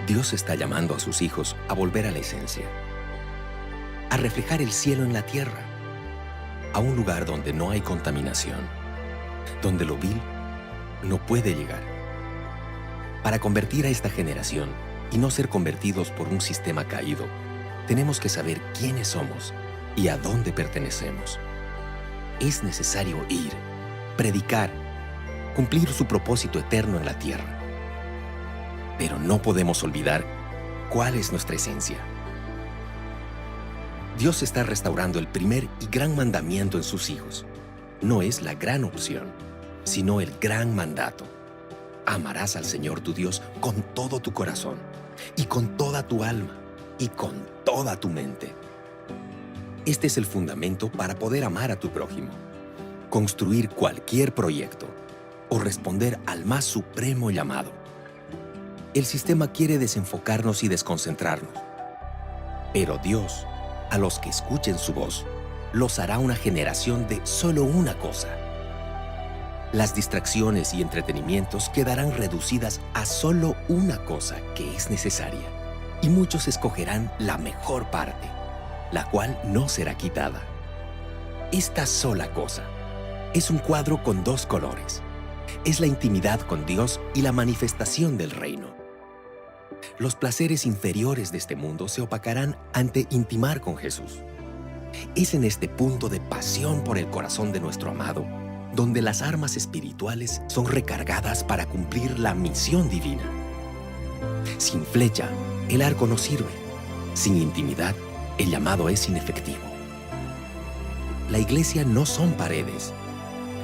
Dios está llamando a sus hijos a volver a la esencia, a reflejar el cielo en la tierra, a un lugar donde no hay contaminación, donde lo vil no puede llegar. Para convertir a esta generación y no ser convertidos por un sistema caído, tenemos que saber quiénes somos y a dónde pertenecemos. Es necesario ir, predicar, cumplir su propósito eterno en la tierra. Pero no podemos olvidar cuál es nuestra esencia. Dios está restaurando el primer y gran mandamiento en sus hijos. No es la gran opción, sino el gran mandato. Amarás al Señor tu Dios con todo tu corazón, y con toda tu alma, y con toda tu mente. Este es el fundamento para poder amar a tu prójimo, construir cualquier proyecto o responder al más supremo llamado. El sistema quiere desenfocarnos y desconcentrarnos, pero Dios, a los que escuchen su voz, los hará una generación de solo una cosa. Las distracciones y entretenimientos quedarán reducidas a solo una cosa que es necesaria, y muchos escogerán la mejor parte, la cual no será quitada. Esta sola cosa es un cuadro con dos colores. Es la intimidad con Dios y la manifestación del reino. Los placeres inferiores de este mundo se opacarán ante intimar con Jesús. Es en este punto de pasión por el corazón de nuestro amado donde las armas espirituales son recargadas para cumplir la misión divina. Sin flecha, el arco no sirve. Sin intimidad, el llamado es inefectivo. La iglesia no son paredes.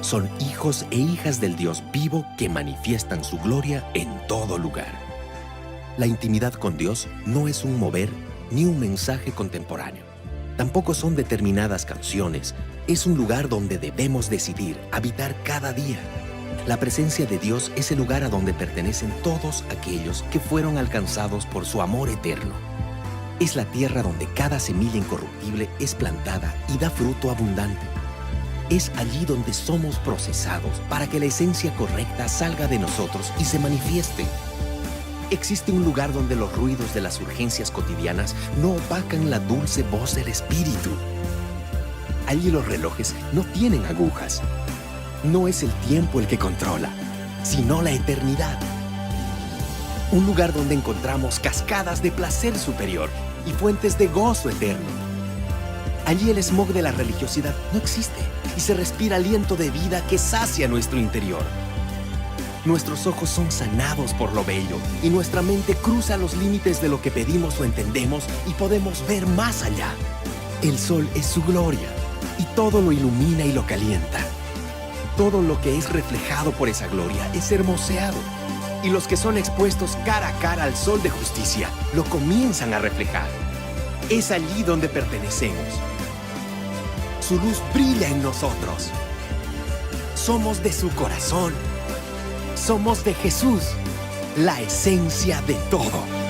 Son hijos e hijas del Dios vivo que manifiestan su gloria en todo lugar. La intimidad con Dios no es un mover ni un mensaje contemporáneo. Tampoco son determinadas canciones. Es un lugar donde debemos decidir habitar cada día. La presencia de Dios es el lugar a donde pertenecen todos aquellos que fueron alcanzados por su amor eterno. Es la tierra donde cada semilla incorruptible es plantada y da fruto abundante. Es allí donde somos procesados para que la esencia correcta salga de nosotros y se manifieste. Existe un lugar donde los ruidos de las urgencias cotidianas no opacan la dulce voz del Espíritu. Allí los relojes no tienen agujas. No es el tiempo el que controla, sino la eternidad. Un lugar donde encontramos cascadas de placer superior y fuentes de gozo eterno. Allí el smog de la religiosidad no existe y se respira aliento de vida que sacia nuestro interior. Nuestros ojos son sanados por lo bello y nuestra mente cruza los límites de lo que pedimos o entendemos y podemos ver más allá. El sol es su gloria y todo lo ilumina y lo calienta. Todo lo que es reflejado por esa gloria es hermoseado, y los que son expuestos cara a cara al sol de justicia lo comienzan a reflejar. Es allí donde pertenecemos. Su luz brilla en nosotros. Somos de su corazón. Somos de Jesús, la esencia de todo.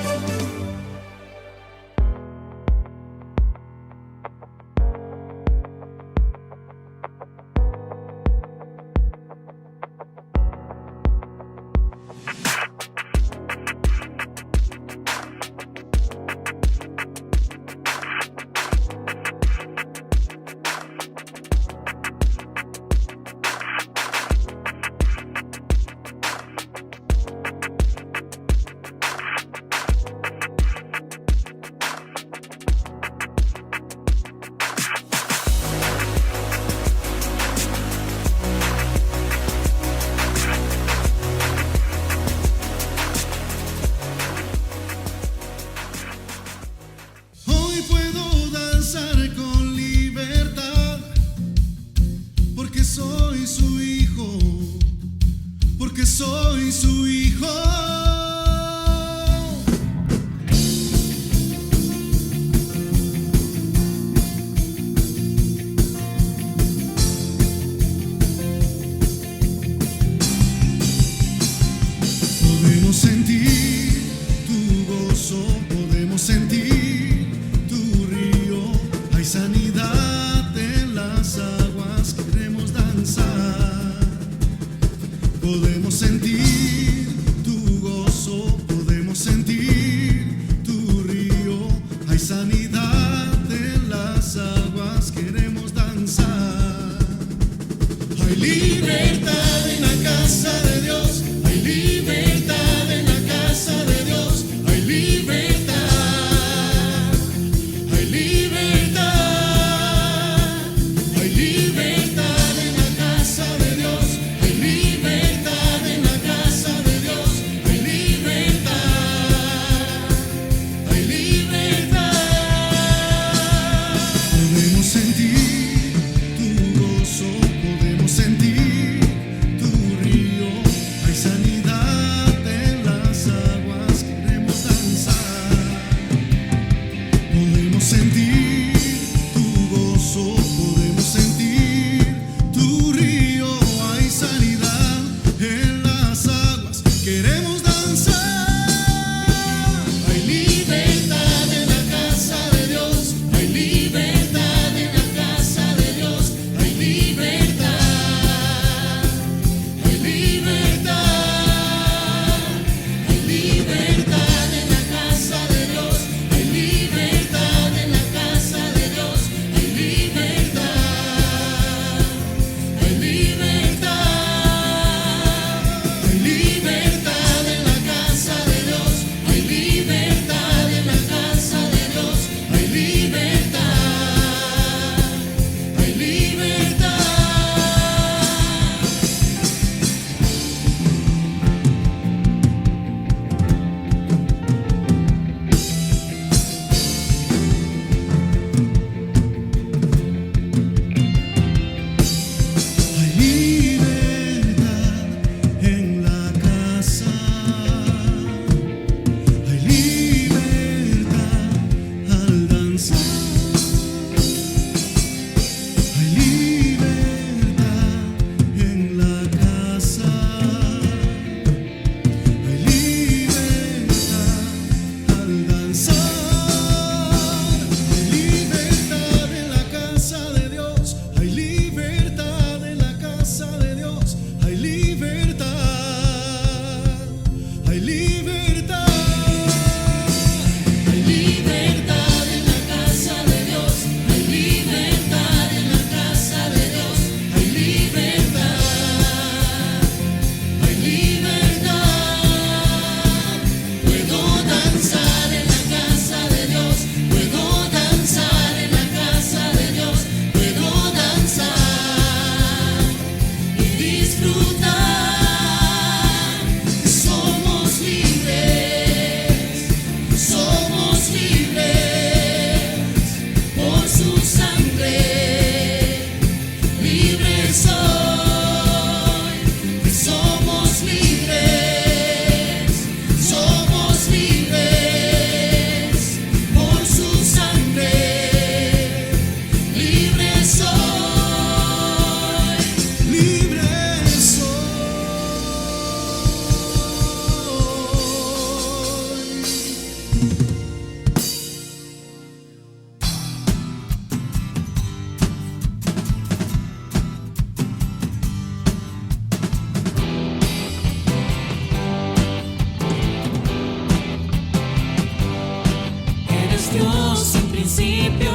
principio,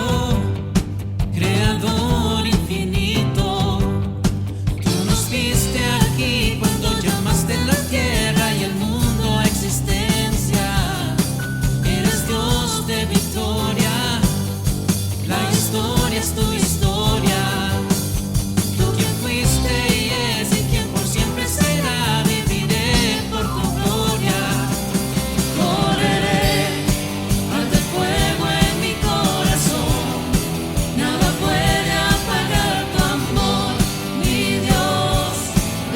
creador infinito. Tú nos viste aquí cuando llamaste la tierra y el mundo a existencia. Eres Dios de victoria, la historia es tu historia. Tú quien fuiste y es y quien por siempre será, viviré por tu gloria. Correré al de fuego en mi corazón, nada puede apagar tu amor, mi Dios,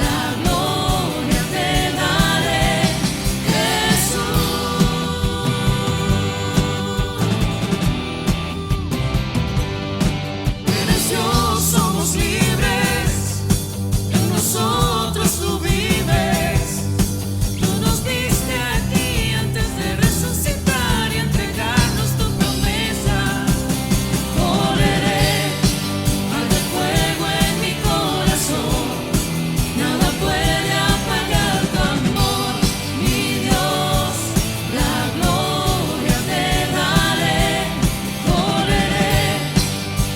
la gloria te daré, Jesús. Eres Dios, somos libres, en nosotros tú vives. Tú nos viste aquí antes de resucitar y entregarnos tu promesa. Correré al de fuego en mi corazón, nada puede apagar tu amor, mi Dios, la gloria te daré. Correré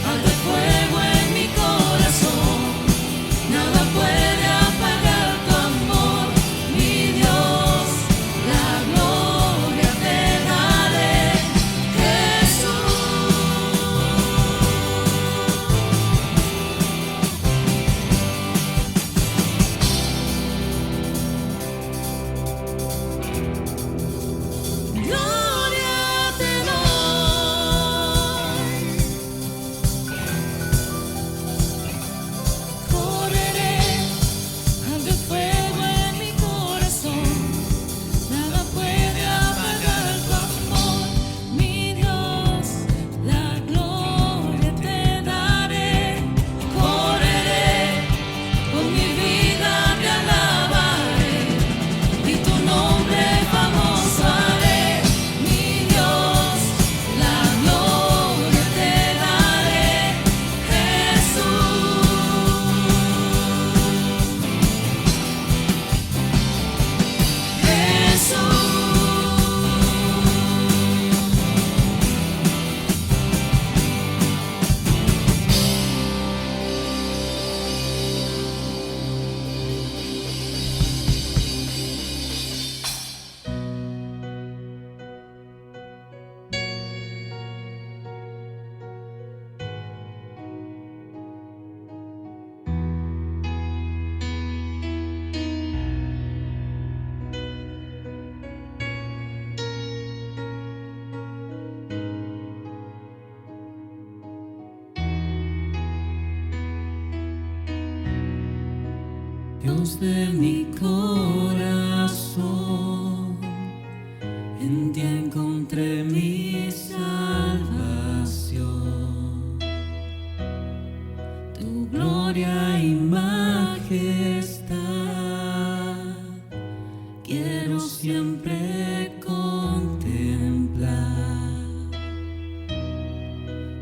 al de fuego en mi corazón, nada puede apagar tu amor, mi Dios, la gloria te daré, Jesús. Gloria te doy. Correré al de fuego en mi corazón, nada puede apagar tu amor, mi Dios, la gloria te daré. Correré, con mi vida te alabaré, y tu nombre famoso haré, mi Dios, la gloria te daré, Jesús. Dios de mi corazón, en ti encontré mi salvación. Tu gloria y majestad quiero siempre contemplar.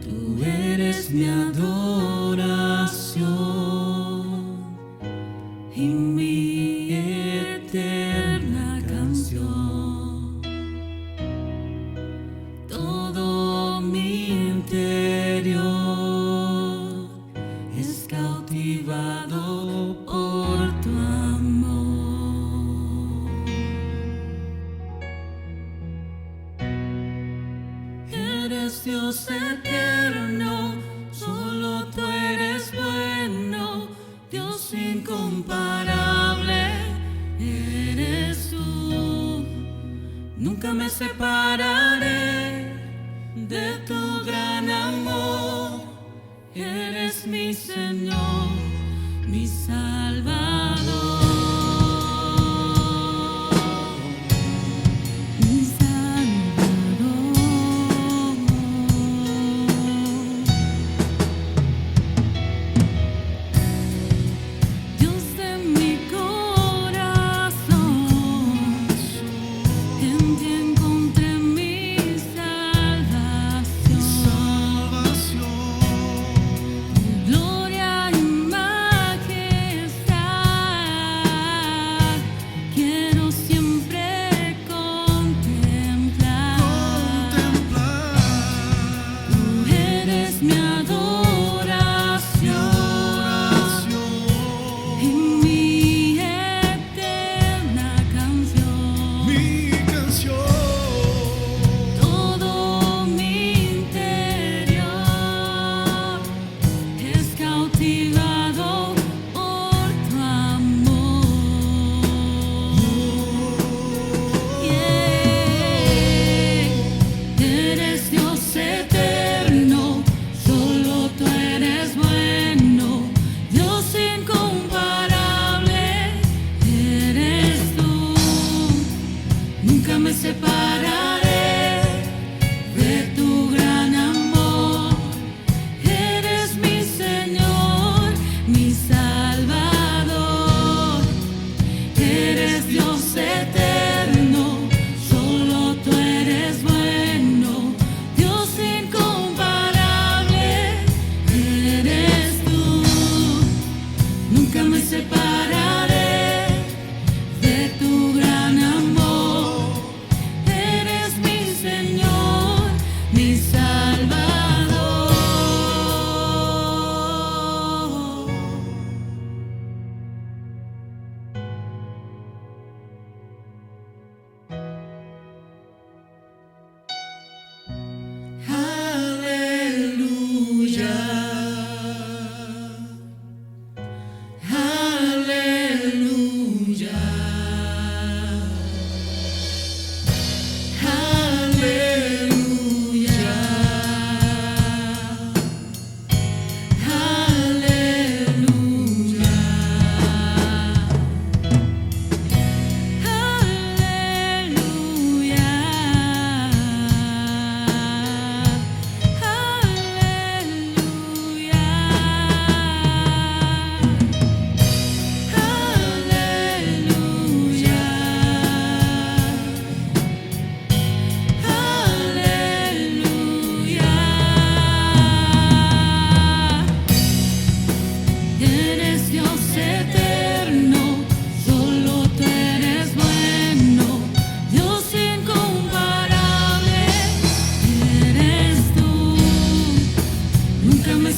Tú eres mi adoración y mi eterna canción. Todo mi interior es cautivado por tu amor. Eres Dios eterno, solo tú eres bueno, Dios incomparable eres tú. Nunca me separaré de tu gran amor. Eres mi Señor, mi Salvador. Mi Salvador. Dios de mi corazón, en ti encontré mi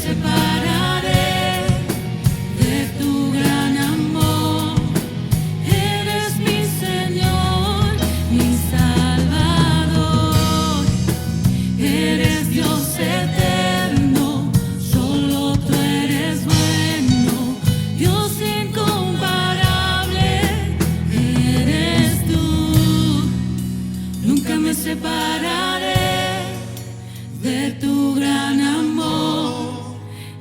separaré de tu gran amor. Eres mi Señor, mi Salvador. Eres Dios eterno, solo tú eres bueno. Dios incomparable, eres tú. Nunca me separaré de tu gran amor.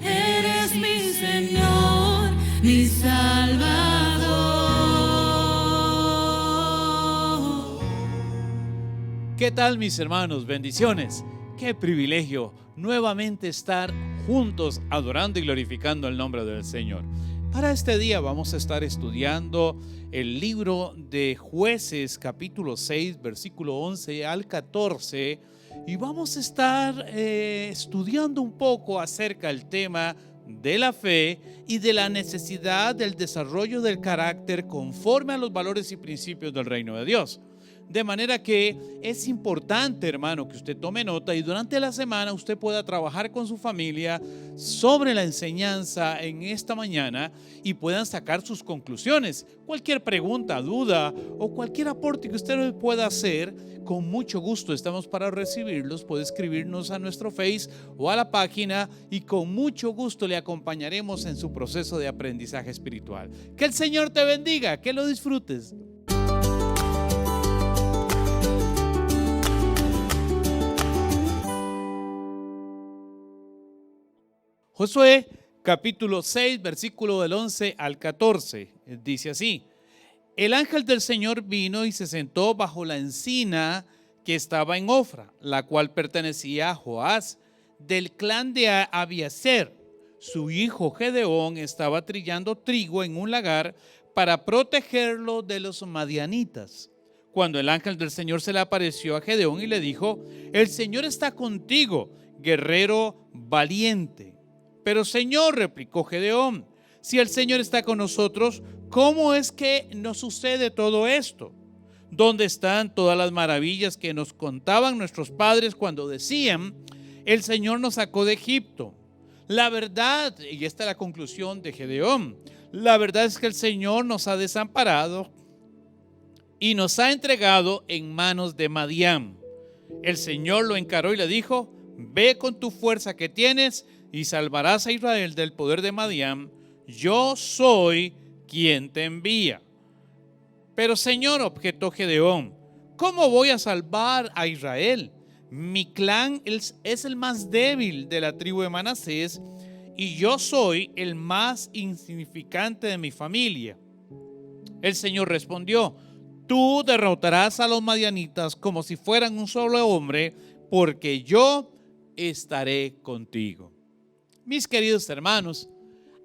Eres mi Señor, mi Salvador. ¿Qué tal, mis hermanos? Bendiciones. Qué privilegio nuevamente estar juntos adorando y glorificando el nombre del Señor. Para este día vamos a estar estudiando el libro de Jueces, capítulo 6, versículo 11 al 14, y vamos a estar estudiando un poco acerca del tema de la fe y de la necesidad del desarrollo del carácter conforme a los valores y principios del reino de Dios. De manera que es importante, hermano, que usted tome nota y durante la semana usted pueda trabajar con su familia sobre la enseñanza en esta mañana y puedan sacar sus conclusiones. Cualquier pregunta, duda o cualquier aporte que usted pueda hacer, con mucho gusto estamos para recibirlos. Puede escribirnos a nuestro Face o a la página y con mucho gusto le acompañaremos en su proceso de aprendizaje espiritual. Que el Señor te bendiga, que lo disfrutes. Josué capítulo 6, versículo del 11 al 14, dice así: el ángel del Señor vino y se sentó bajo la encina que estaba en Ofra, la cual pertenecía a Joás, del clan de Abiezer. Su hijo Gedeón estaba trillando trigo en un lagar para protegerlo de los madianitas. Cuando el ángel del Señor se le apareció a Gedeón y le dijo: el Señor está contigo, guerrero valiente. Pero Señor, replicó Gedeón, si el Señor está con nosotros, ¿cómo es que nos sucede todo esto? ¿Dónde están todas las maravillas que nos contaban nuestros padres cuando decían: el Señor nos sacó de Egipto? La verdad, y esta es la conclusión de Gedeón, la verdad es que el Señor nos ha desamparado y nos ha entregado en manos de Madián. El Señor lo encaró y le dijo: ve con tu fuerza que tienes y salvarás a Israel del poder de Madián. Yo soy quien te envía. Pero Señor, objetó Gedeón, ¿cómo voy a salvar a Israel? Mi clan es el más débil de la tribu de Manasés y yo soy el más insignificante de mi familia. El Señor respondió: tú derrotarás a los madianitas como si fueran un solo hombre, porque yo estaré contigo. Mis queridos hermanos,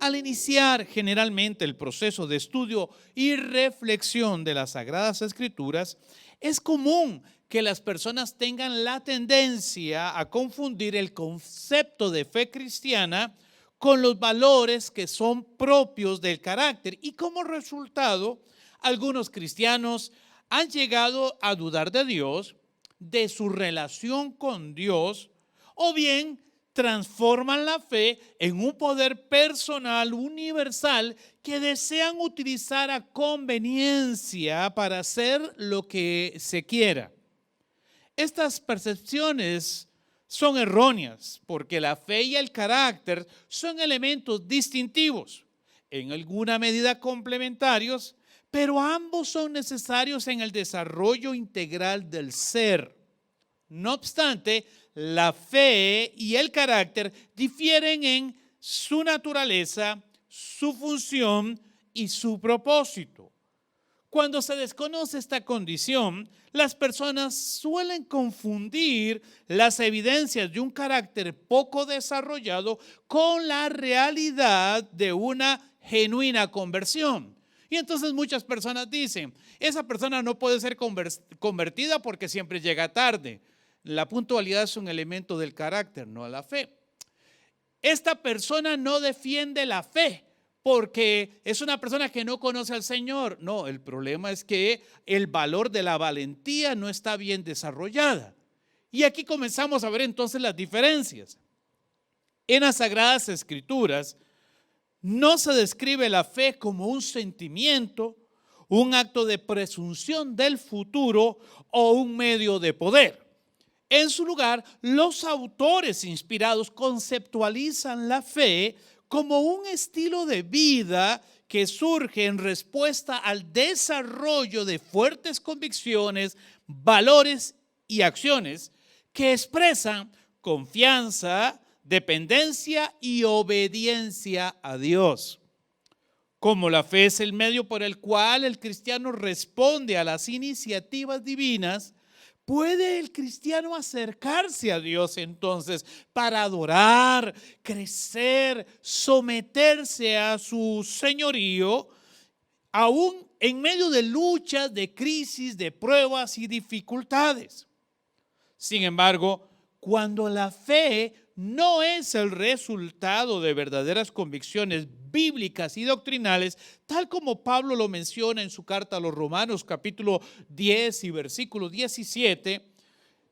al iniciar generalmente el proceso de estudio y reflexión de las Sagradas Escrituras, es común que las personas tengan la tendencia a confundir el concepto de fe cristiana con los valores que son propios del carácter, y como resultado, algunos cristianos han llegado a dudar de Dios, de su relación con Dios, o bien transforman la fe en un poder personal universal que desean utilizar a conveniencia para hacer lo que se quiera. Estas percepciones son erróneas porque la fe y el carácter son elementos distintivos, en alguna medida complementarios, pero ambos son necesarios en el desarrollo integral del ser. No obstante, la fe y el carácter difieren en su naturaleza, su función y su propósito. Cuando se desconoce esta condición, las personas suelen confundir las evidencias de un carácter poco desarrollado con la realidad de una genuina conversión. Y entonces muchas personas dicen: esa persona no puede ser convertida porque siempre llega tarde. La puntualidad es un elemento del carácter, no la fe. Esta persona no defiende la fe porque es una persona que no conoce al Señor. No, el problema es que el valor de la valentía no está bien desarrollada. Y aquí comenzamos a ver entonces las diferencias. En las Sagradas Escrituras no se describe la fe como un sentimiento, un acto de presunción del futuro o un medio de poder. En su lugar, los autores inspirados conceptualizan la fe como un estilo de vida que surge en respuesta al desarrollo de fuertes convicciones, valores y acciones que expresan confianza, dependencia y obediencia a Dios. Como la fe es el medio por el cual el cristiano responde a las iniciativas divinas, ¿puede el cristiano acercarse a Dios entonces para adorar, crecer, someterse a su señorío, aún en medio de luchas, de crisis, de pruebas y dificultades? Sin embargo, cuando la fe no es el resultado de verdaderas convicciones bíblicas y doctrinales, tal como Pablo lo menciona en su carta a los Romanos, capítulo 10 y versículo 17,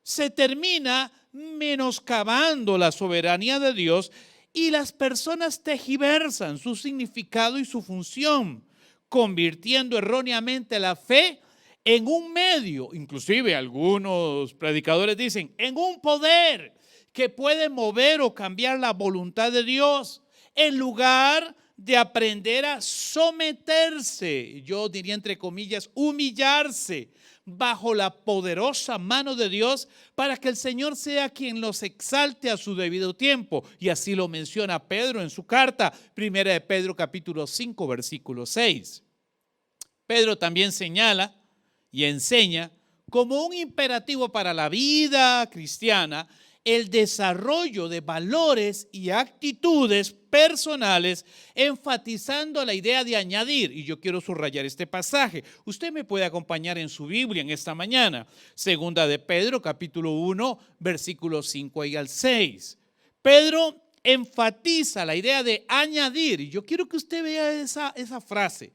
se termina menoscabando la soberanía de Dios y las personas tergiversan su significado y su función, convirtiendo erróneamente la fe en un medio, inclusive algunos predicadores dicen, en un poder que puede mover o cambiar la voluntad de Dios, en lugar de aprender a someterse, yo diría entre comillas, humillarse bajo la poderosa mano de Dios para que el Señor sea quien los exalte a su debido tiempo. Y así lo menciona Pedro en su carta, primera de Pedro capítulo 5, versículo 6. Pedro también señala y enseña como un imperativo para la vida cristiana el desarrollo de valores y actitudes personales, enfatizando la idea de añadir. Y yo quiero subrayar este pasaje. Usted me puede acompañar en su Biblia en esta mañana. Segunda de Pedro, capítulo 1, versículos 5 y al 6. Pedro enfatiza la idea de añadir. Y yo quiero que usted vea esa frase.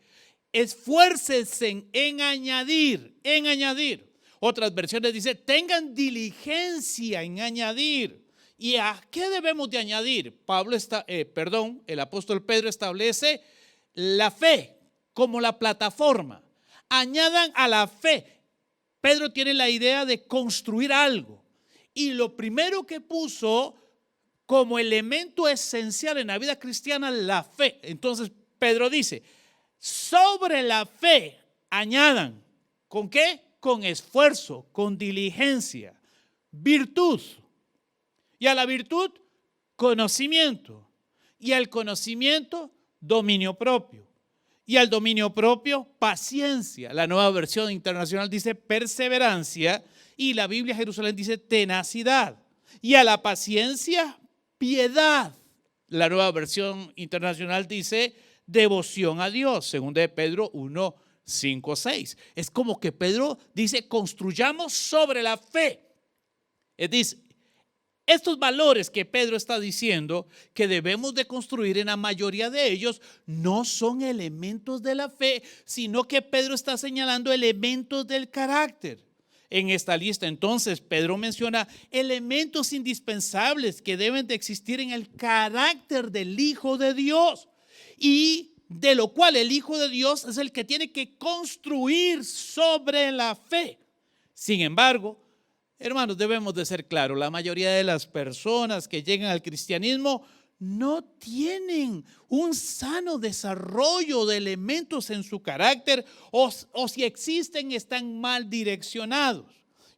Esfuércense en añadir, en añadir. Otras versiones dice, tengan diligencia en añadir. ¿Y a qué debemos de añadir? El apóstol Pedro establece la fe como la plataforma. Añadan a la fe. Pedro tiene la idea de construir algo. Y lo primero que puso como elemento esencial en la vida cristiana, la fe. Entonces Pedro dice, sobre la fe añadan, ¿con qué? Con esfuerzo, con diligencia, virtud. Y a la virtud, conocimiento. Y al conocimiento, dominio propio. Y al dominio propio, paciencia. La Nueva Versión Internacional dice perseverancia y la Biblia Jerusalén dice tenacidad. Y a la paciencia, piedad. La Nueva Versión Internacional dice devoción a Dios. Segunda de Pedro 1, 5, 6. Es como que Pedro dice, construyamos sobre la fe. Es decir, estos valores que Pedro está diciendo que debemos de construir, en la mayoría de ellos no son elementos de la fe, sino que Pedro está señalando elementos del carácter. En esta lista entonces Pedro menciona elementos indispensables que deben de existir en el carácter del Hijo de Dios, y de lo cual el Hijo de Dios es el que tiene que construir sobre la fe. Sin embargo, hermanos, debemos de ser claros, la mayoría de las personas que llegan al cristianismo no tienen un sano desarrollo de elementos en su carácter, o si existen, están mal direccionados.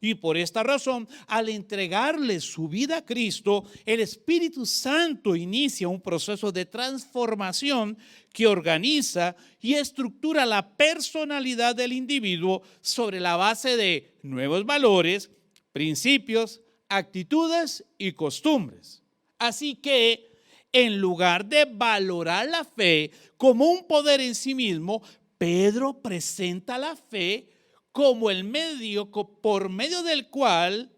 Y por esta razón, al entregarle su vida a Cristo, el Espíritu Santo inicia un proceso de transformación que organiza y estructura la personalidad del individuo sobre la base de nuevos valores, principios, actitudes y costumbres. Así que, en lugar de valorar la fe como un poder en sí mismo, Pedro presenta la fe como el medio por medio del cual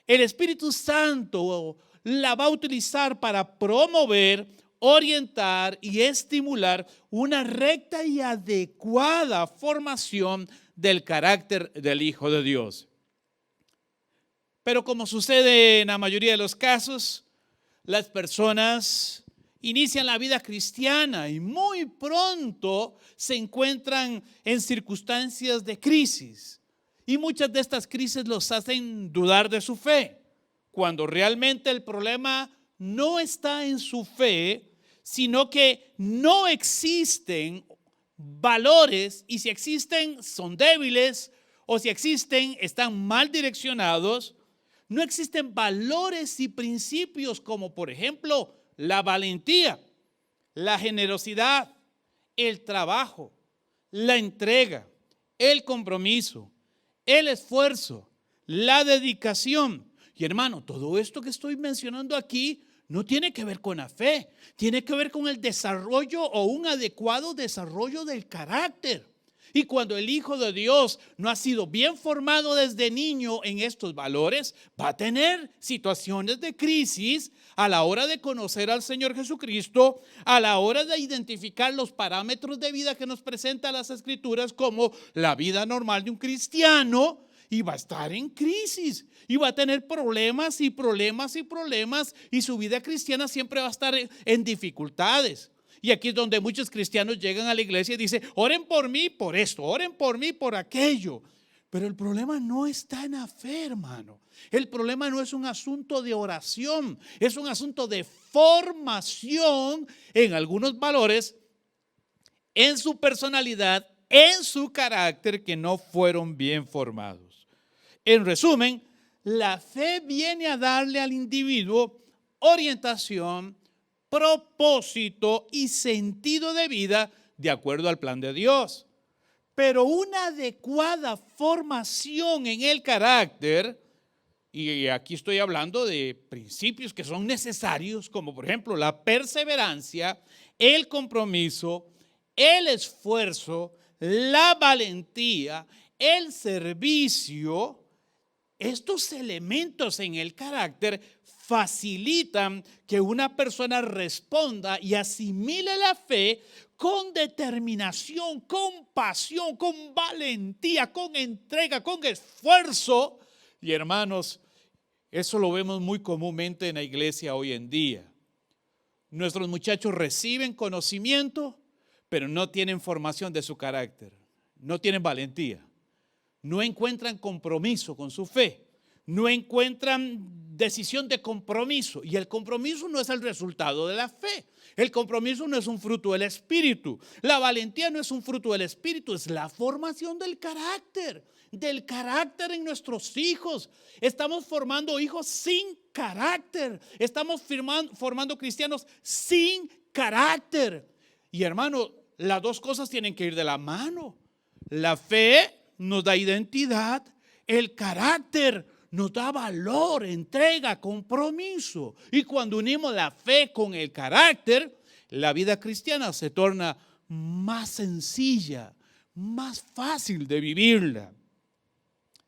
el Espíritu Santo la va a utilizar para promover, orientar y estimular una recta y adecuada formación del carácter del Hijo de Dios. Pero como sucede en la mayoría de los casos, las personas inician la vida cristiana y muy pronto se encuentran en circunstancias de crisis. Y muchas de estas crisis los hacen dudar de su fe, cuando realmente el problema no está en su fe, sino que no existen valores, y si existen son débiles, o si existen están mal direccionados. No existen valores y principios como, por ejemplo, la valentía, la generosidad, el trabajo, la entrega, el compromiso, el esfuerzo, la dedicación. Y hermano, todo esto que estoy mencionando aquí no tiene que ver con la fe, tiene que ver con el desarrollo o un adecuado desarrollo del carácter. Y cuando el Hijo de Dios no ha sido bien formado desde niño en estos valores, va a tener situaciones de crisis a la hora de conocer al Señor Jesucristo, a la hora de identificar los parámetros de vida que nos presenta las Escrituras como la vida normal de un cristiano, y va a estar en crisis y va a tener problemas y problemas y problemas, y su vida cristiana siempre va a estar en dificultades. Y aquí es donde muchos cristianos llegan a la iglesia y dicen: oren por mí por esto, oren por mí por aquello. Pero el problema no está en la fe, hermano. El problema no es un asunto de oración, es un asunto de formación en algunos valores, en su personalidad, en su carácter, que no fueron bien formados. En resumen, la fe viene a darle al individuo orientación, propósito y sentido de vida de acuerdo al plan de Dios. Pero una adecuada formación en el carácter, y aquí estoy hablando de principios que son necesarios, como por ejemplo la perseverancia, el compromiso, el esfuerzo, la valentía, el servicio. Estos elementos en el carácter facilitan que una persona responda y asimile la fe con determinación, con pasión, con valentía, con entrega, con esfuerzo. Y hermanos, eso lo vemos muy comúnmente en la iglesia hoy en día. Nuestros muchachos reciben conocimiento, pero no tienen formación de su carácter, no tienen valentía, no encuentran compromiso con su fe, no encuentran decisión de compromiso. Y el compromiso no es el resultado de la fe. El compromiso no es un fruto del Espíritu. La valentía no es un fruto del Espíritu, es la formación del carácter en nuestros hijos. Estamos formando hijos sin carácter. Estamos formando cristianos sin carácter. Y hermano, las dos cosas tienen que ir de la mano. La fe nos da identidad, el carácter nos da valor, entrega, compromiso. Y cuando unimos la fe con el carácter, la vida cristiana se torna más sencilla, más fácil de vivirla.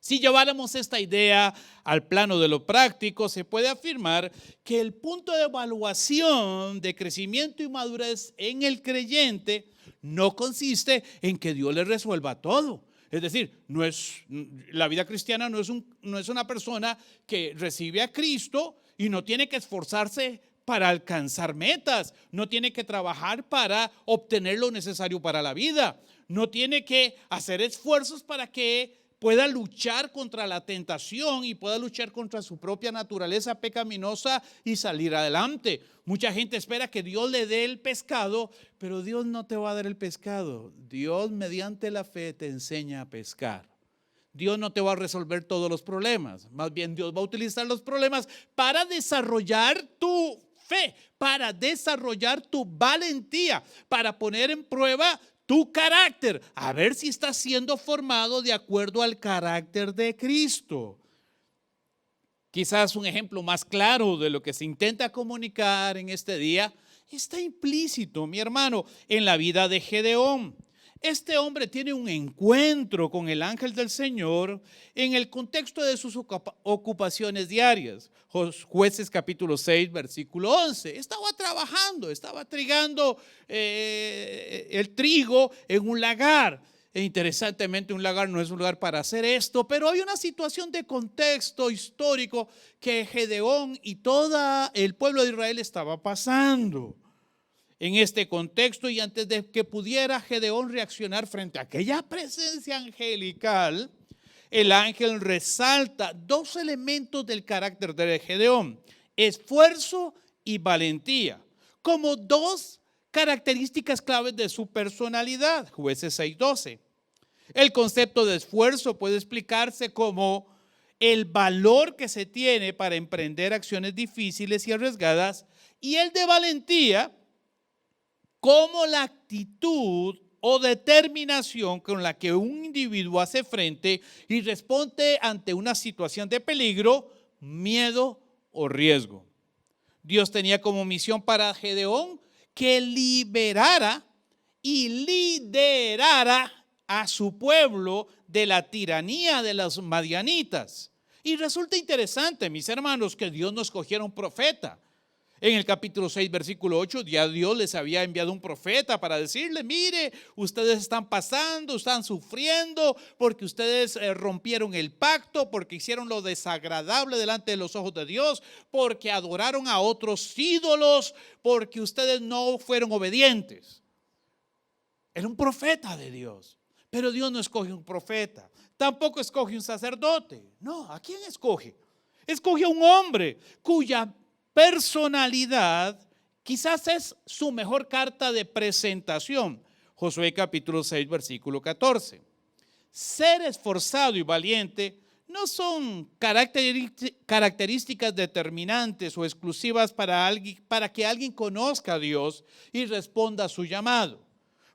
Si lleváramos esta idea al plano de lo práctico, se puede afirmar que el punto de evaluación de crecimiento y madurez en el creyente no consiste en que Dios le resuelva todo. Es decir, la vida cristiana no es una persona que recibe a Cristo y no tiene que esforzarse para alcanzar metas, no tiene que trabajar para obtener lo necesario para la vida, no tiene que hacer esfuerzos para que pueda luchar contra la tentación y pueda luchar contra su propia naturaleza pecaminosa y salir adelante. Mucha gente espera que Dios le dé el pescado, pero Dios no te va a dar el pescado. Dios mediante la fe te enseña a pescar. Dios no te va a resolver todos los problemas. Más bien Dios va a utilizar los problemas para desarrollar tu fe, para desarrollar tu valentía, para poner en prueba tu carácter, a ver si está siendo formado de acuerdo al carácter de Cristo. Quizás un ejemplo más claro de lo que se intenta comunicar en este día está implícito, mi hermano, en la vida de Gedeón. Este hombre tiene un encuentro con el ángel del Señor en el contexto de sus ocupaciones diarias. Jueces capítulo 6, versículo 11. Estaba trabajando, estaba trigando el trigo en un lagar. Interesantemente, un lagar no es un lugar para hacer esto, pero hay una situación de contexto histórico que Gedeón y todo el pueblo de Israel estaba pasando. En este contexto, y antes de que pudiera Gedeón reaccionar frente a aquella presencia angelical, el ángel resalta dos elementos del carácter de Gedeón: esfuerzo y valentía, como dos características claves de su personalidad. Jueces 6:12. El concepto de esfuerzo puede explicarse como el valor que se tiene para emprender acciones difíciles y arriesgadas, y el de valentía como la actitud o determinación con la que un individuo hace frente y responde ante una situación de peligro, miedo o riesgo. Dios tenía como misión para Gedeón que liberara y liderara a su pueblo de la tiranía de los madianitas. Y resulta interesante, mis hermanos, que Dios no escogiera un profeta. En el capítulo 6, versículo 8, ya Dios les había enviado un profeta para decirle: mire, ustedes están pasando, están sufriendo porque ustedes rompieron el pacto, porque hicieron lo desagradable delante de los ojos de Dios, porque adoraron a otros ídolos, porque ustedes no fueron obedientes. Era un profeta de Dios, pero Dios no escoge un profeta, tampoco escoge un sacerdote. No, ¿a quién escoge? Escoge a un hombre cuya personalidad quizás es su mejor carta de presentación. Josué capítulo 6, versículo 14. Ser esforzado y valiente no son características determinantes o exclusivas para que alguien conozca a Dios y responda a su llamado,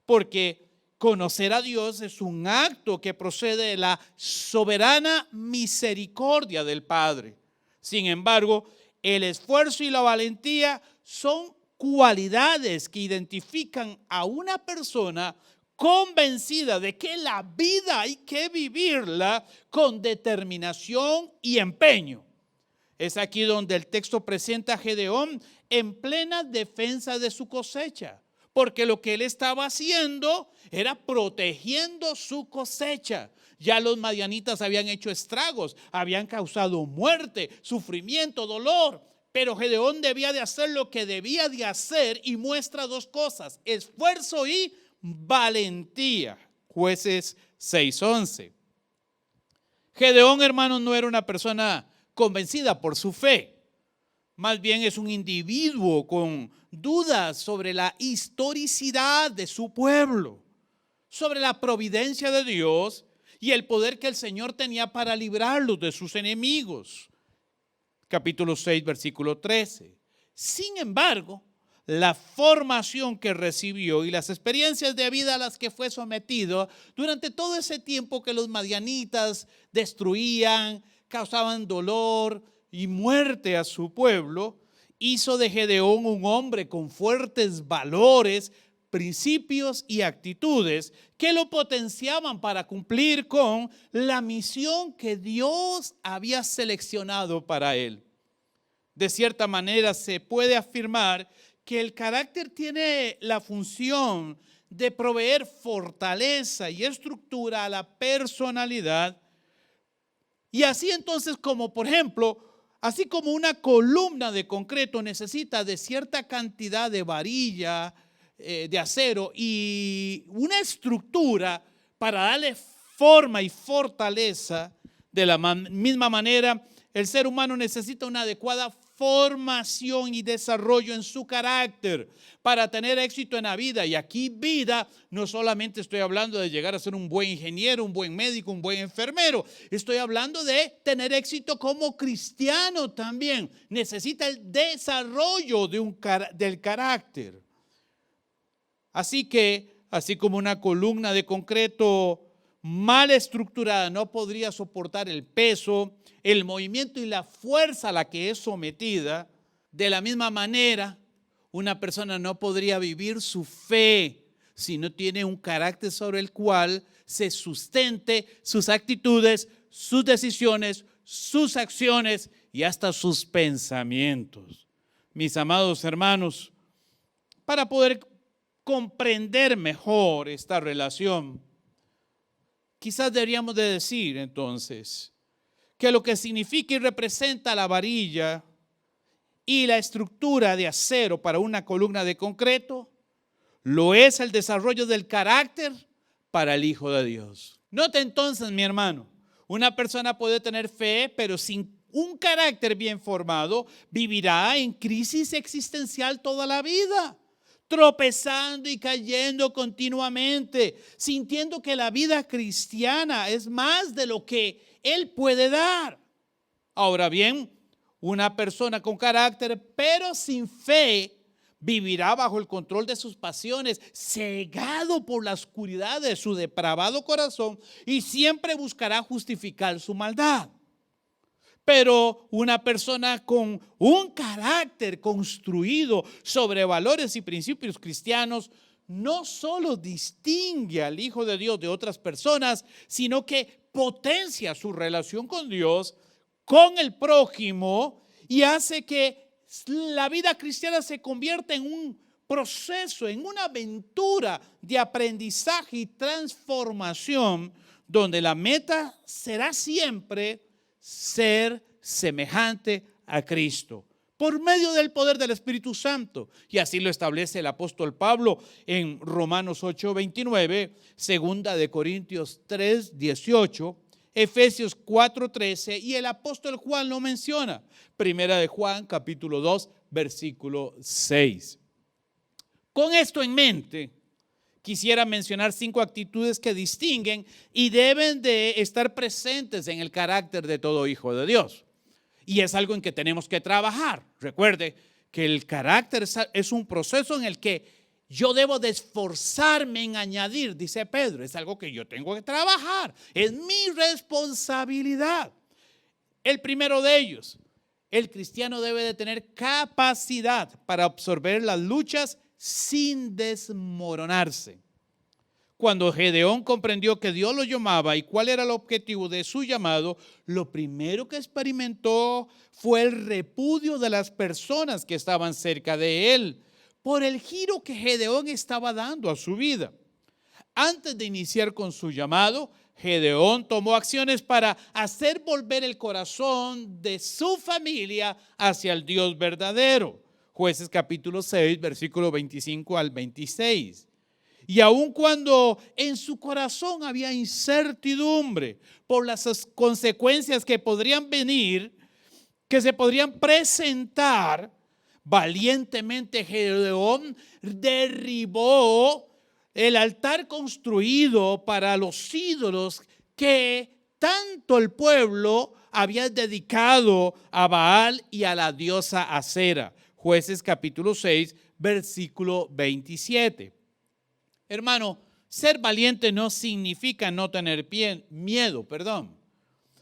porque conocer a Dios es un acto que procede de la soberana misericordia del Padre. Sin embargo, el esfuerzo y la valentía son cualidades que identifican a una persona convencida de que la vida hay que vivirla con determinación y empeño. Es aquí donde el texto presenta a Gedeón en plena defensa de su cosecha, porque lo que él estaba haciendo era protegiendo su cosecha. Ya los madianitas habían hecho estragos, habían causado muerte, sufrimiento, dolor. Pero Gedeón debía de hacer lo que debía de hacer y muestra dos cosas: esfuerzo y valentía. Jueces 6:11. Gedeón, hermanos, no era una persona convencida por su fe. Más bien es un individuo con dudas sobre la historicidad de su pueblo, sobre la providencia de Dios y el poder que el Señor tenía para librarlos de sus enemigos. Capítulo 6, versículo 13. Sin embargo, la formación que recibió y las experiencias de vida a las que fue sometido durante todo ese tiempo que los madianitas destruían, causaban dolor y muerte a su pueblo, hizo de Gedeón un hombre con fuertes valores, principios y actitudes que lo potenciaban para cumplir con la misión que Dios había seleccionado para él. De cierta manera se puede afirmar que el carácter tiene la función de proveer fortaleza y estructura a la personalidad. Y así entonces, como por ejemplo, así como una columna de concreto necesita de cierta cantidad de varilla, de acero y una estructura para darle forma y fortaleza, de la misma manera el ser humano necesita una adecuada formación y desarrollo en su carácter para tener éxito en la vida. Y aquí vida, no solamente estoy hablando de llegar a ser un buen ingeniero, un buen médico, un buen enfermero. Estoy hablando de tener éxito como cristiano también. Necesita el desarrollo del carácter. Así que, así como una columna de concreto mal estructurada no podría soportar el peso, el movimiento y la fuerza a la que es sometida, de la misma manera, una persona no podría vivir su fe si no tiene un carácter sobre el cual se sustente sus actitudes, sus decisiones, sus acciones y hasta sus pensamientos. Mis amados hermanos, para poder comprender mejor esta relación, quizás deberíamos de decir entonces que lo que significa y representa la varilla y la estructura de acero para una columna de concreto, lo es el desarrollo del carácter para el Hijo de Dios. Note entonces, mi hermano, una persona puede tener fe, pero sin un carácter bien formado, vivirá en crisis existencial toda la vida, tropezando y cayendo continuamente, sintiendo que la vida cristiana es más de lo que él puede dar. Ahora bien, una persona con carácter, pero sin fe, vivirá bajo el control de sus pasiones, cegado por la oscuridad de su depravado corazón y siempre buscará justificar su maldad. Pero una persona con un carácter construido sobre valores y principios cristianos no solo distingue al Hijo de Dios de otras personas, sino que potencia su relación con Dios, con el prójimo, y hace que la vida cristiana se convierta en un proceso, en una aventura de aprendizaje y transformación, donde la meta será siempre ser semejante a Cristo por medio del poder del Espíritu Santo. Y así lo establece el apóstol Pablo en Romanos 8:29, segunda de Corintios 3:18, Efesios 4:13, y el apóstol Juan lo menciona, primera de Juan capítulo 2 versículo 6. Con esto en mente, quisiera mencionar 5 actitudes que distinguen y deben de estar presentes en el carácter de todo hijo de Dios. Y es algo en que tenemos que trabajar. Recuerde que el carácter es un proceso en el que yo debo de esforzarme en añadir, dice Pedro. Es algo que yo tengo que trabajar. Es mi responsabilidad. El primero de ellos, el cristiano debe de tener capacidad para absorber las luchas sin desmoronarse. Cuando Gedeón comprendió que Dios lo llamaba y cuál era el objetivo de su llamado, lo primero que experimentó fue el repudio de las personas que estaban cerca de él por el giro que Gedeón estaba dando a su vida. Antes de iniciar con su llamado, Gedeón tomó acciones para hacer volver el corazón de su familia hacia el Dios verdadero. Jueces capítulo 6, versículo 25 al 26. Y aun cuando en su corazón había incertidumbre por las consecuencias que podrían venir, que se podrían presentar, valientemente Gedeón derribó el altar construido para los ídolos que tanto el pueblo había dedicado a Baal y a la diosa Acera. Jueces capítulo 6, versículo 27. Hermano, ser valiente no significa no tener miedo.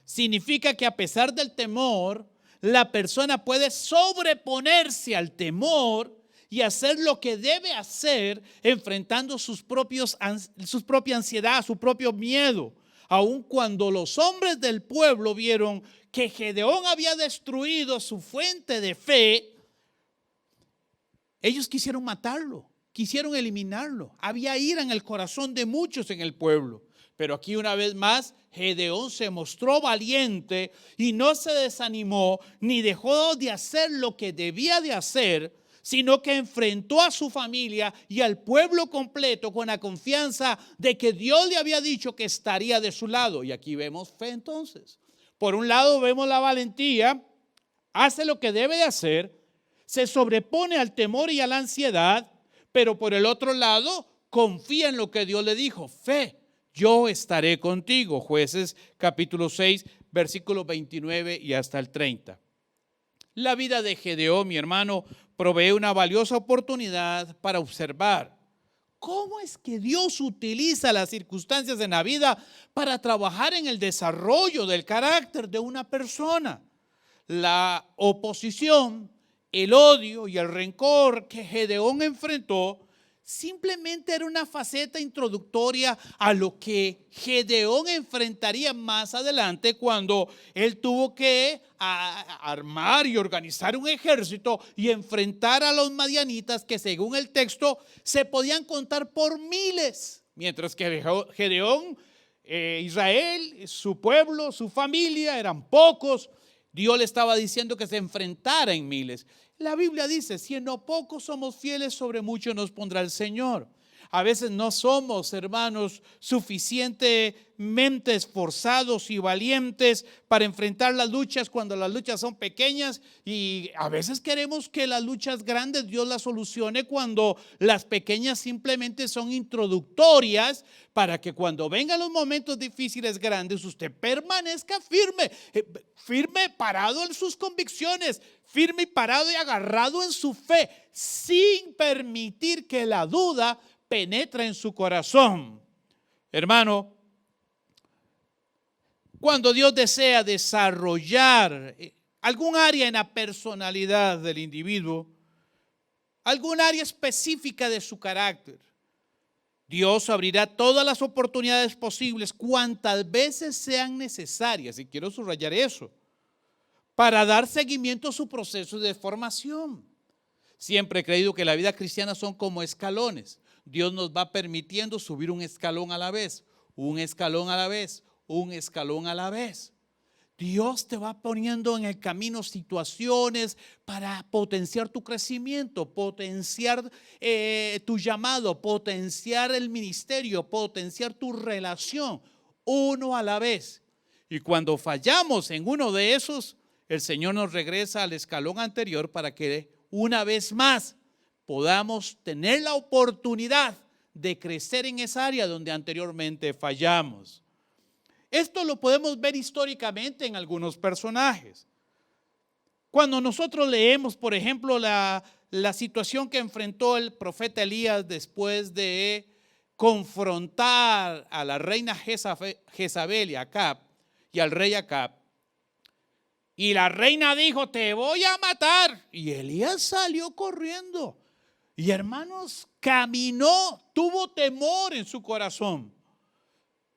Significa que a pesar del temor, la persona puede sobreponerse al temor y hacer lo que debe hacer, enfrentando su propia ansiedad, su propio miedo. Aun cuando los hombres del pueblo vieron que Gedeón había destruido su fuente de fe, ellos quisieron matarlo, quisieron eliminarlo. Había ira en el corazón de muchos en el pueblo. Pero aquí una vez más, Gedeón se mostró valiente y no se desanimó ni dejó de hacer lo que debía de hacer, sino que enfrentó a su familia y al pueblo completo con la confianza de que Dios le había dicho que estaría de su lado. Y aquí vemos fe entonces. Por un lado vemos la valentía, hace lo que debe de hacer, se sobrepone al temor y a la ansiedad, pero por el otro lado confía en lo que Dios le dijo. Fe, yo estaré contigo. Jueces capítulo 6, versículos 29 y hasta el 30. La vida de Gedeón, mi hermano, provee una valiosa oportunidad para observar cómo es que Dios utiliza las circunstancias en la vida para trabajar en el desarrollo del carácter de una persona. La oposición, el odio y el rencor que Gedeón enfrentó simplemente era una faceta introductoria a lo que Gedeón enfrentaría más adelante cuando él tuvo que armar y organizar un ejército y enfrentar a los madianitas que, según el texto, se podían contar por miles, mientras que Gedeón Israel, su pueblo, su familia, eran pocos. Dios le estaba diciendo que se enfrentara en miles. La Biblia dice, siendo pocos somos fieles, sobre mucho nos pondrá el Señor. A veces no somos, hermanos, suficientemente esforzados y valientes para enfrentar las luchas cuando las luchas son pequeñas, y a veces queremos que las luchas grandes Dios las solucione cuando las pequeñas simplemente son introductorias para que cuando vengan los momentos difíciles grandes usted permanezca firme, firme, parado en sus convicciones, firme y parado y agarrado en su fe, sin permitir que la duda penetra en su corazón. Hermano, cuando Dios desea desarrollar algún área en la personalidad del individuo, algún área específica de su carácter, Dios abrirá todas las oportunidades posibles, cuantas veces sean necesarias, y quiero subrayar eso, para dar seguimiento a su proceso de formación. Siempre he creído que la vida cristiana son como escalones. Dios nos va permitiendo subir un escalón a la vez, un escalón a la vez, un escalón a la vez. Dios te va poniendo en el camino situaciones para potenciar tu crecimiento, potenciar tu llamado, potenciar el ministerio, potenciar tu relación, uno a la vez. Y cuando fallamos en uno de esos, el Señor nos regresa al escalón anterior para que una vez más podamos tener la oportunidad de crecer en esa área donde anteriormente fallamos. Esto lo podemos ver históricamente en algunos personajes. Cuando nosotros leemos, por ejemplo, la situación que enfrentó el profeta Elías después de confrontar a la reina Jezabel y Acab y al rey Acab, y la reina dijo, te voy a matar, y Elías salió corriendo. Y hermanos, caminó, tuvo temor en su corazón.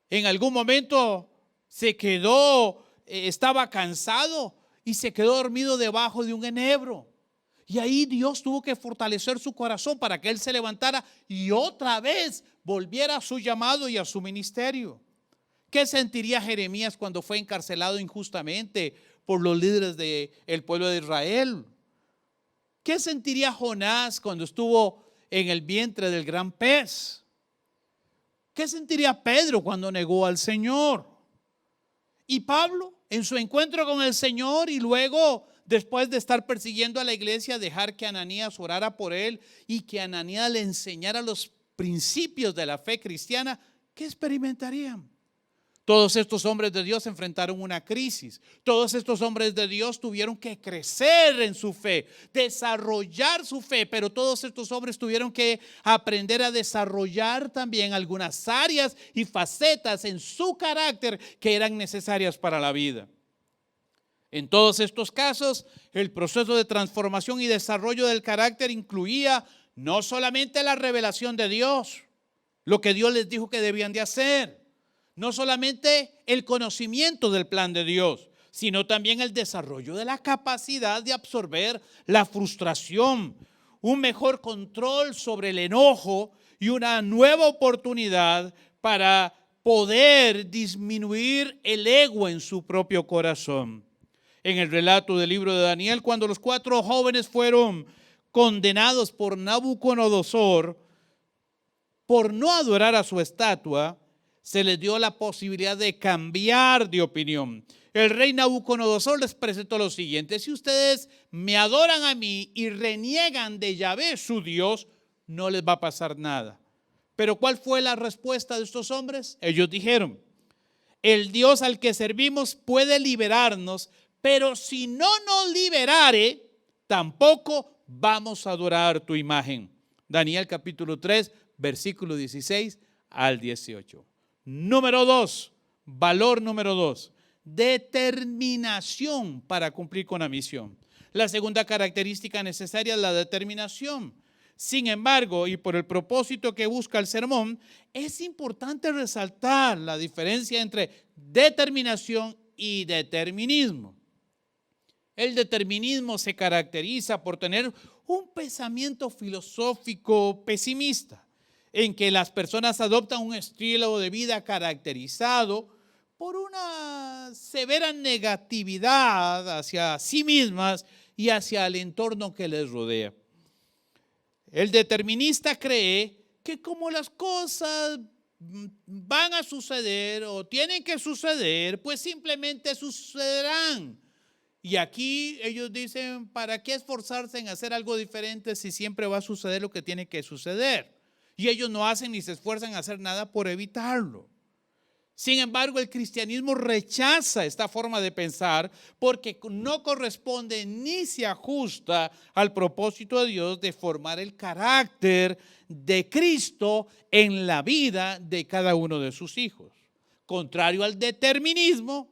En algún momento se quedó, estaba cansado y se quedó dormido debajo de un enebro. Y ahí Dios tuvo que fortalecer su corazón para que él se levantara y otra vez volviera a su llamado y a su ministerio. ¿Qué sentiría Jeremías cuando fue encarcelado injustamente por los líderes del pueblo de Israel? ¿Qué sentiría Jonás cuando estuvo en el vientre del gran pez? ¿Qué sentiría Pedro cuando negó al Señor? Y Pablo, en su encuentro con el Señor y luego, después de estar persiguiendo a la iglesia, dejar que Ananías orara por él y que Ananías le enseñara los principios de la fe cristiana, ¿qué experimentarían? Todos estos hombres de Dios enfrentaron una crisis. Todos estos hombres de Dios tuvieron que crecer en su fe, desarrollar su fe, pero todos estos hombres tuvieron que aprender a desarrollar también algunas áreas y facetas en su carácter que eran necesarias para la vida. En todos estos casos, el proceso de transformación y desarrollo del carácter incluía no solamente la revelación de Dios, lo que Dios les dijo que debían de hacer, no solamente el conocimiento del plan de Dios, sino también el desarrollo de la capacidad de absorber la frustración, un mejor control sobre el enojo y una nueva oportunidad para poder disminuir el ego en su propio corazón. En el relato del libro de Daniel, cuando los 4 jóvenes fueron condenados por Nabucodonosor por no adorar a su estatua, se les dio la posibilidad de cambiar de opinión. El rey Nabucodonosor les presentó lo siguiente: si ustedes me adoran a mí y reniegan de Yahvé, su Dios, no les va a pasar nada. Pero ¿cuál fue la respuesta de estos hombres? Ellos dijeron, el Dios al que servimos puede liberarnos, pero si no nos liberare, tampoco vamos a adorar tu imagen. Daniel capítulo 3, versículo 16 al 18. Número 2, valor número 2, determinación para cumplir con la misión. La segunda característica necesaria es la determinación. Sin embargo, y por el propósito que busca el sermón, es importante resaltar la diferencia entre determinación y determinismo. El determinismo se caracteriza por tener un pensamiento filosófico pesimista. en que las personas adoptan un estilo de vida caracterizado por una severa negatividad hacia sí mismas y hacia el entorno que les rodea. El determinista cree que como las cosas van a suceder o tienen que suceder, pues simplemente sucederán. Y aquí ellos dicen, ¿para qué esforzarse en hacer algo diferente si siempre va a suceder lo que tiene que suceder? Y ellos no hacen ni se esfuerzan en hacer nada por evitarlo. Sin embargo, el cristianismo rechaza esta forma de pensar porque no corresponde ni se ajusta al propósito de Dios de formar el carácter de Cristo en la vida de cada uno de sus hijos. Contrario al determinismo,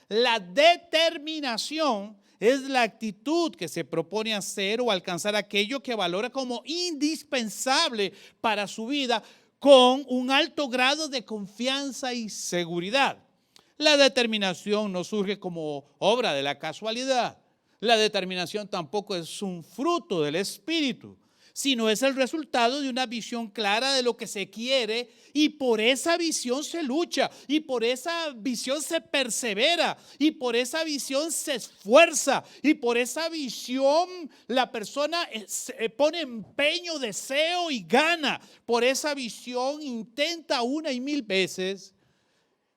la determinación es la actitud que se propone hacer o alcanzar aquello que valora como indispensable para su vida, con un alto grado de confianza y seguridad. La determinación no surge como obra de la casualidad. La determinación tampoco es un fruto del espíritu, sino es el resultado de una visión clara de lo que se quiere, y por esa visión se lucha, y por esa visión se persevera, y por esa visión se esfuerza, y por esa visión la persona pone empeño, deseo y gana. Por esa visión intenta una y mil veces,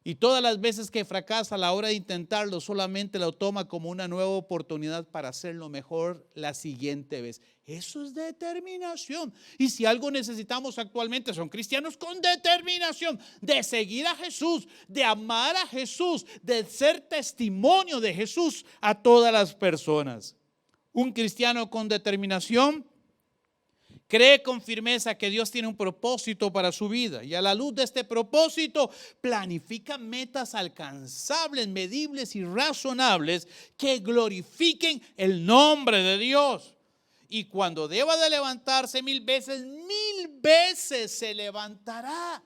y todas las veces que fracasa a la hora de intentarlo, solamente lo toma como una nueva oportunidad para hacerlo mejor la siguiente vez. Eso es determinación. Y si algo necesitamos actualmente son cristianos con determinación de seguir a Jesús, de amar a Jesús, de ser testimonio de Jesús a todas las personas. Un cristiano con determinación cree con firmeza que Dios tiene un propósito para su vida, y a la luz de este propósito planifica metas alcanzables, medibles y razonables que glorifiquen el nombre de Dios. Y cuando deba de levantarse 1000 veces se levantará.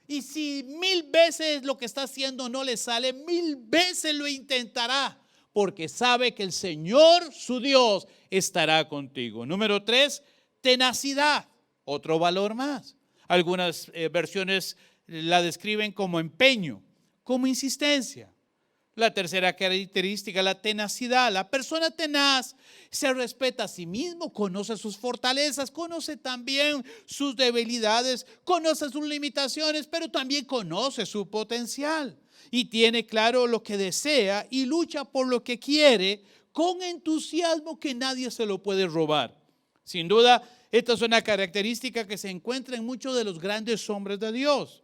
Y si 1000 veces lo que está haciendo no le sale, 1000 veces lo intentará, porque sabe que el Señor, su Dios, estará contigo. Número 3, tenacidad, otro valor más. Algunas versiones la describen como empeño, como insistencia. La tercera característica, la tenacidad. La persona tenaz se respeta a sí mismo, conoce sus fortalezas, conoce también sus debilidades, conoce sus limitaciones, pero también conoce su potencial. Y tiene claro lo que desea y lucha por lo que quiere con entusiasmo que nadie se lo puede robar. Sin duda, esta es una característica que se encuentra en muchos de los grandes hombres de Dios.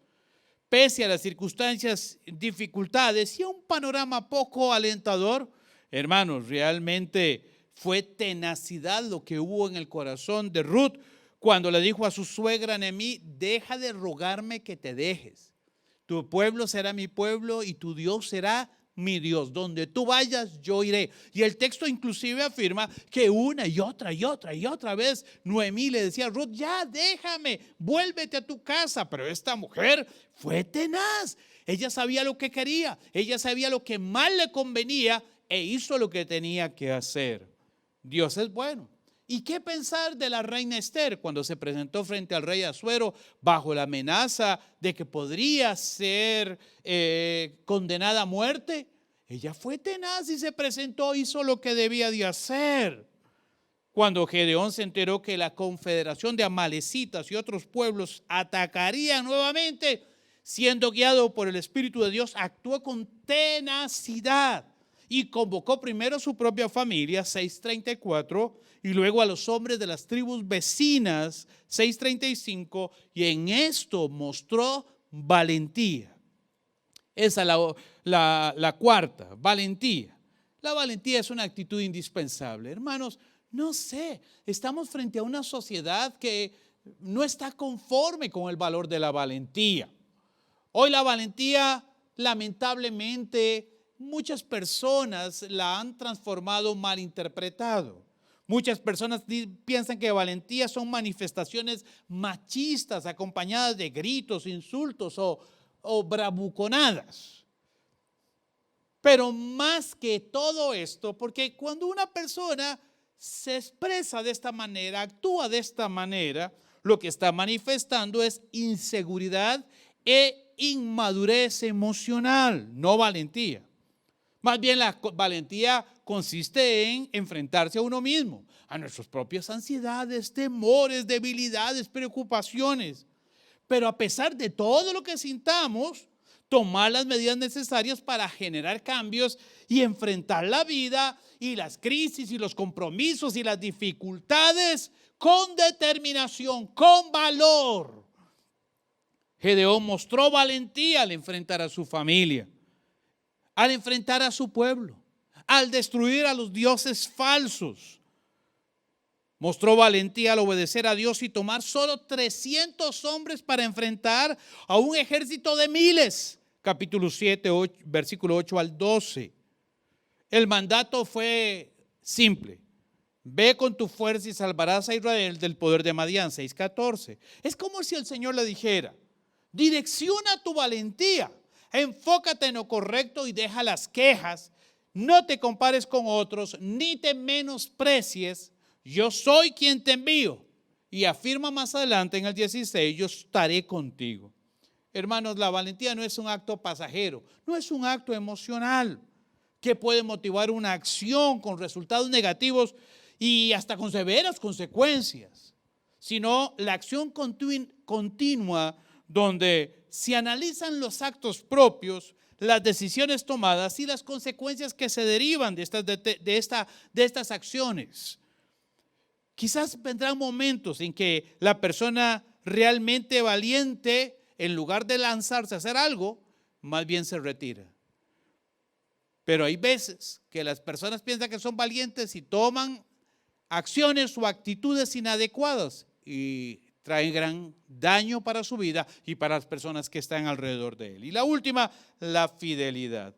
Pese a las circunstancias, dificultades y a un panorama poco alentador, hermanos, realmente fue tenacidad lo que hubo en el corazón de Ruth cuando le dijo a su suegra Noemí: deja de rogarme que te dejes. Tu pueblo será mi pueblo y tu Dios será mi Dios. Donde tú vayas, yo iré. Y el texto inclusive afirma que una y otra vez Noemí le decía a Ruth: ya déjame, vuélvete a tu casa. Pero esta mujer fue tenaz. Ella sabía lo que quería, ella sabía lo que más le convenía e hizo lo que tenía que hacer. Dios es bueno. ¿Y qué pensar de la reina Esther cuando se presentó frente al rey Asuero bajo la amenaza de que podría ser condenada a muerte? Ella fue tenaz y se presentó, hizo lo que debía de hacer. Cuando Gedeón se enteró que la confederación de amalecitas y otros pueblos atacarían nuevamente, siendo guiado por el Espíritu de Dios, actuó con tenacidad y convocó primero a su propia familia, 6:34, y luego a los hombres de las tribus vecinas, 6:35, y en esto mostró valentía. Esa es la cuarta, valentía. La valentía es una actitud indispensable. Hermanos, no sé, estamos frente a una sociedad que no está conforme con el valor de la valentía. Hoy la valentía, lamentablemente, muchas personas la han transformado, malinterpretado. Muchas personas piensan que valentía son manifestaciones machistas acompañadas de gritos, insultos o bravuconadas. Pero más que todo esto, porque cuando una persona se expresa de esta manera, actúa de esta manera, lo que está manifestando es inseguridad e inmadurez emocional, no valentía. Más bien la valentía consiste en enfrentarse a uno mismo, a nuestras propias ansiedades, temores, debilidades, preocupaciones. Pero a pesar de todo lo que sintamos, tomar las medidas necesarias para generar cambios y enfrentar la vida y las crisis y los compromisos y las dificultades con determinación, con valor. Gedeón mostró valentía al enfrentar a su familia, al enfrentar a su pueblo, al destruir a los dioses falsos. Mostró valentía al obedecer a Dios y tomar solo 300 hombres para enfrentar a un ejército de miles. Capítulo 7, versículo 8 al 12. El mandato fue simple. Ve con tu fuerza y salvarás a Israel del poder de Madián. 6:14. Es como si el Señor le dijera: direcciona tu valentía, enfócate en lo correcto y deja las quejas. No te compares con otros, ni te menosprecies. Yo soy quien te envío. Y afirma más adelante en el 16, yo estaré contigo. Hermanos, la valentía no es un acto pasajero, no es un acto emocional que puede motivar una acción con resultados negativos y hasta con severas consecuencias, sino la acción continua donde se analizan los actos propios, las decisiones tomadas y las consecuencias que se derivan de estas acciones. Quizás vendrán momentos en que la persona realmente valiente, en lugar de lanzarse a hacer algo, más bien se retira. Pero hay veces que las personas piensan que son valientes y toman acciones o actitudes inadecuadas y traen gran daño para su vida y para las personas que están alrededor de él. Y la última, la fidelidad.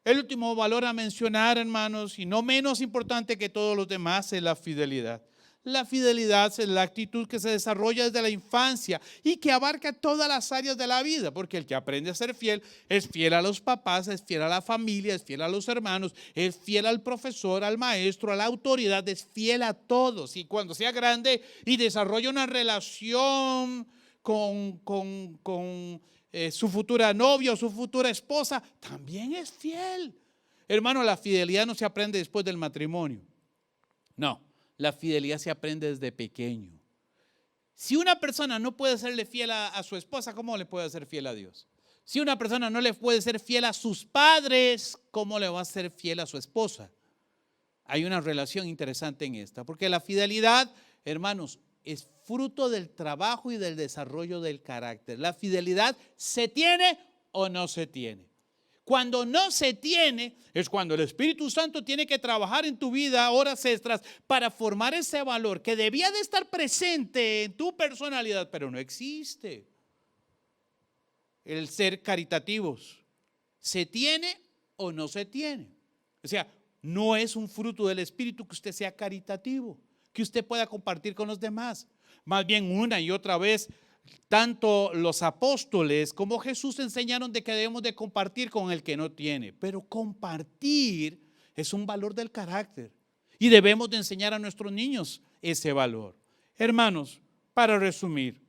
El último valor a mencionar, hermanos, y no menos importante que todos los demás, es la fidelidad. La fidelidad es la actitud que se desarrolla desde la infancia y que abarca todas las áreas de la vida, porque el que aprende a ser fiel es fiel a los papás, es fiel a la familia, es fiel a los hermanos, es fiel al profesor, al maestro, a la autoridad, es fiel a todos. Y cuando sea grande y desarrolla una relación con su futura novia o su futura esposa, también es fiel. Hermano, la fidelidad no se aprende después del matrimonio. No, la fidelidad se aprende desde pequeño. Si una persona no puede serle fiel a su esposa, ¿cómo le puede ser fiel a Dios? Si una persona no le puede ser fiel a sus padres, ¿cómo le va a ser fiel a su esposa? Hay una relación interesante en esta, porque la fidelidad, hermanos, es fruto del trabajo y del desarrollo del carácter. La fidelidad se tiene o no se tiene. Cuando no se tiene, es cuando el Espíritu Santo tiene que trabajar en tu vida horas extras para formar ese valor que debía de estar presente en tu personalidad, pero no existe. El ser caritativos, ¿se tiene o no se tiene? O sea, no es un fruto del Espíritu que usted sea caritativo, que usted pueda compartir con los demás. Más bien, una y otra vez, tanto los apóstoles como Jesús enseñaron de que debemos de compartir con el que no tiene. Pero compartir es un valor del carácter y debemos de enseñar a nuestros niños ese valor. Hermanos, para resumir,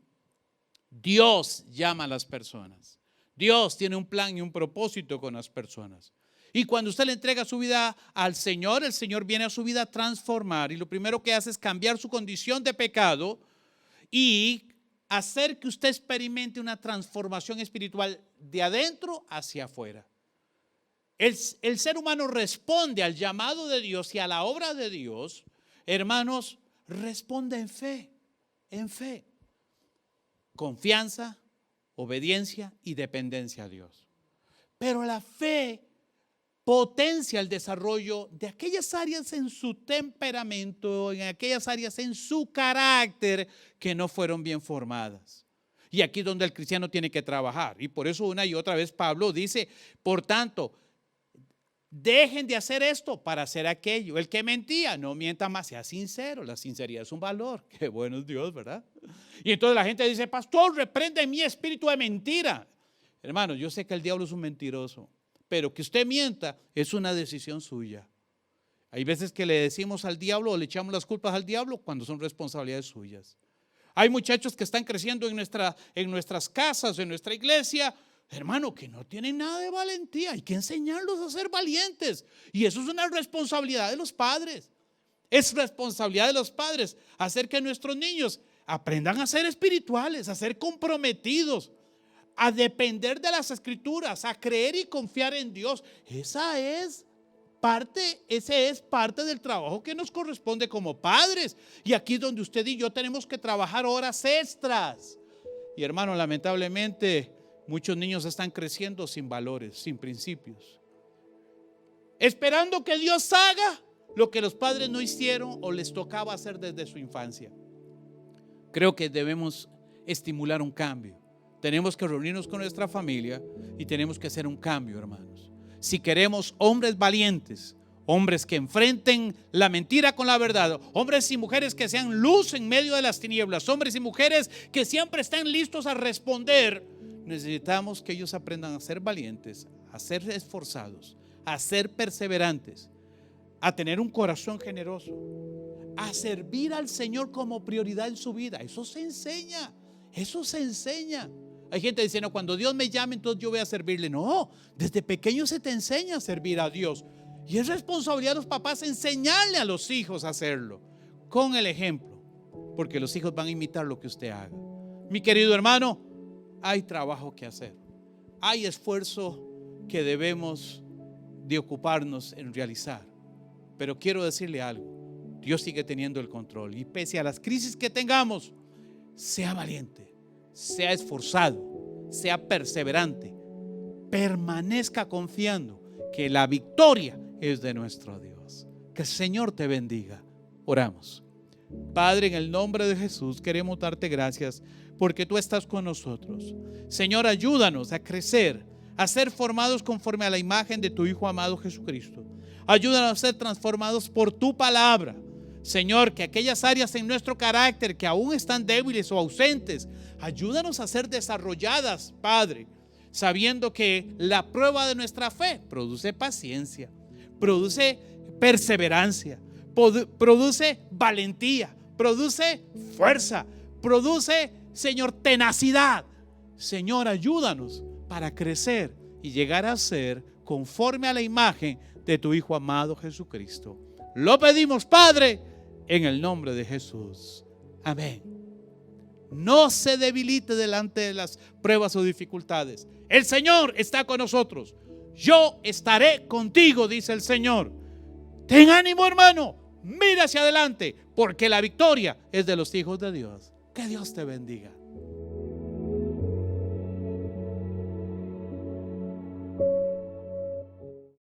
Dios llama a las personas. Dios tiene un plan y un propósito con las personas. Y cuando usted le entrega su vida al Señor, el Señor viene a su vida a transformar. Y lo primero que hace es cambiar su condición de pecado y hacer que usted experimente una transformación espiritual de adentro hacia afuera. El ser humano responde al llamado de Dios y a la obra de Dios, hermanos, responde en fe, confianza, obediencia y dependencia a Dios. Pero la fe potencia el desarrollo de aquellas áreas en su temperamento, en aquellas áreas en su carácter que no fueron bien formadas. Y aquí es donde el cristiano tiene que trabajar. Y por eso una y otra vez Pablo dice, por tanto, dejen de hacer esto para hacer aquello. El que mentía, no mienta más, sea sincero. La sinceridad es un valor. Qué bueno es Dios, ¿verdad? Y entonces la gente dice, pastor, reprende mi espíritu de mentira. Hermanos, yo sé que el diablo es un mentiroso, pero que usted mienta es una decisión suya. Hay veces que le decimos al diablo o le echamos las culpas al diablo cuando son responsabilidades suyas. Hay muchachos que están creciendo en nuestras casas, en nuestra iglesia, hermano, que no tienen nada de valentía. Hay que enseñarlos a ser valientes. Y eso es una responsabilidad de los padres. Es responsabilidad de los padres hacer que nuestros niños aprendan a ser espirituales, a ser comprometidos, a depender de las escrituras, a creer y confiar en Dios. Ese es parte del trabajo que nos corresponde como padres. Y aquí es donde usted y yo tenemos que trabajar horas extras. Y hermano, lamentablemente muchos niños están creciendo sin valores, sin principios, esperando que Dios haga lo que los padres no hicieron o les tocaba hacer desde su infancia. Creo que debemos estimular un cambio. Tenemos que reunirnos con nuestra familia y tenemos que hacer un cambio, hermanos. Si queremos hombres valientes, hombres que enfrenten la mentira con la verdad, hombres y mujeres que sean luz en medio de las tinieblas, hombres y mujeres que siempre estén listos a responder, necesitamos que ellos aprendan a ser valientes, a ser esforzados, a ser perseverantes, a tener un corazón generoso, a servir al Señor como prioridad en su vida. Eso se enseña, eso se enseña. Hay gente diciendo, cuando Dios me llame, entonces yo voy a servirle. No, desde pequeño se te enseña a servir a Dios. Y es responsabilidad de los papás enseñarle a los hijos a hacerlo, con el ejemplo, porque los hijos van a imitar lo que usted haga. Mi querido hermano, hay trabajo que hacer. Hay esfuerzo que debemos de ocuparnos en realizar. Pero quiero decirle algo, Dios sigue teniendo el control. Y pese a las crisis que tengamos, sea valiente, sea esforzado, sea perseverante, permanezca confiando que la victoria es de nuestro Dios. Que el Señor te bendiga. Oramos. Padre, en el nombre de Jesús queremos darte gracias porque tú estás con nosotros. Señor, ayúdanos a crecer, a ser formados conforme a la imagen de tu Hijo amado Jesucristo. Ayúdanos a ser transformados por tu palabra. Señor, que aquellas áreas en nuestro carácter que aún están débiles o ausentes, ayúdanos a ser desarrolladas, Padre, sabiendo que la prueba de nuestra fe produce paciencia, produce perseverancia, produce valentía, produce fuerza, produce, Señor, tenacidad. Señor, ayúdanos para crecer y llegar a ser conforme a la imagen de tu Hijo amado Jesucristo. Lo pedimos, Padre, en el nombre de Jesús. Amén. No se debilite delante de las pruebas o dificultades. El Señor está con nosotros. Yo estaré contigo, dice el Señor. Ten ánimo, hermano. Mira hacia adelante, porque la victoria es de los hijos de Dios. Que Dios te bendiga.